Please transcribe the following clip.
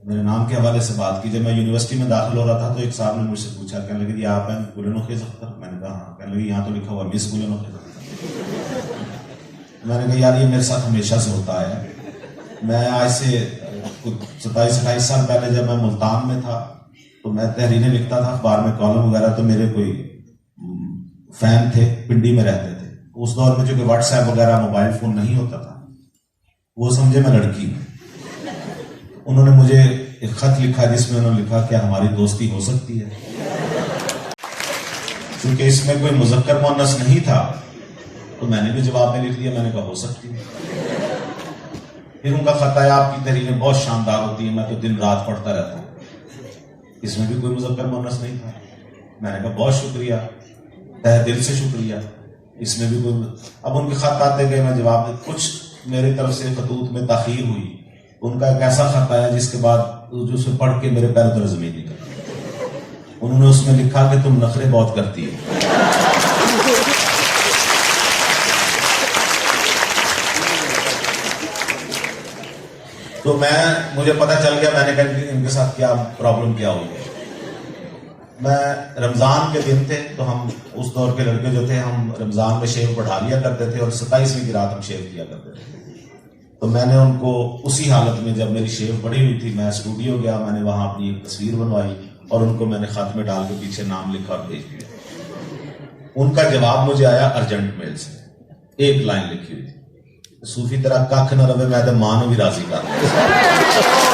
میرے نام کے حوالے سے بات کی. جب میں یونیورسٹی میں داخل ہو رہا تھا تو ایک صاحب نے مجھ سے پوچھا, کہنے لگے یہ آپ ہیں گلن خیز اختر؟ میں نے کہا ہاں. کہنے لگے یہاں تو لکھا ہوا مس گلن خیز اختر. میں نے کہا یار یہ میرے ساتھ ہمیشہ سے ہوتا ہے. میں آج سے 27-28 سال پہلے جب میں ملتان میں تھا تو میں تحریریں لکھتا تھا اخبار میں, کالم وغیرہ, تو میرے کوئی فین تھے پنڈی میں رہتے تھے. اس دور میں چونکہ واٹس ایپ وغیرہ موبائل فون نہیں ہوتا تھا, وہ سمجھے میں لڑکی ہوں. انہوں نے مجھے ایک خط لکھا جس میں انہوں نے لکھا کہ ہماری دوستی ہو سکتی ہے. چونکہ اس میں کوئی مذکر مؤنث نہیں تھا تو میں نے بھی جواب میں لکھ دیا, میں نے کہا ہو سکتی ہے. پھر ان کا خط آیا, آپ کی تحریریں بہت شاندار ہوتی ہیں, میں تو دن رات پڑھتا رہتا ہوں. اس میں بھی کوئی مذکر مؤنث نہیں تھا. میں نے کہا بہت شکریہ, تہ دل سے شکریہ. اس میں بھی کوئی. اب ان کے خط آتے گئے, میں جواب دے, کچھ میری طرف سے خطوط میں تاخیر ہوئی. ان کا ایک ایسا خط آیا جس کے بعد جو اسے پڑھ کے میرے پیر تلے زمین نکل. انہوں نے اس میں لکھا کہ تم نخرے بہت کرتی ہو. تو مجھے پتہ چل گیا. میں نے کہا ان کے ساتھ کیا پرابلم کیا ہوئی ہے. میں رمضان کے دن تھے تو ہم اس دور کے لڑکے جو تھے ہم رمضان میں شیو بڑھا لیا کرتے تھے اور 27ویں کی رات ہم شیو کیا کرتے تھے. تو میں نے ان کو اسی حالت میں, جب میری شیو بڑی ہوئی تھی, میں اسٹوڈیو گیا, میں نے وہاں اپنی ایک تصویر بنوائی اور ان کو میں نے خط میں ڈال کے پیچھے نام لکھا اور بھیج دیا. ان کا جواب مجھے آیا ارجنٹ میل سے, ایک لائن لکھی ہوئی تھی, صوفی تیرا کھ نہ رہے میں تو ماں نو بھی راضی کر.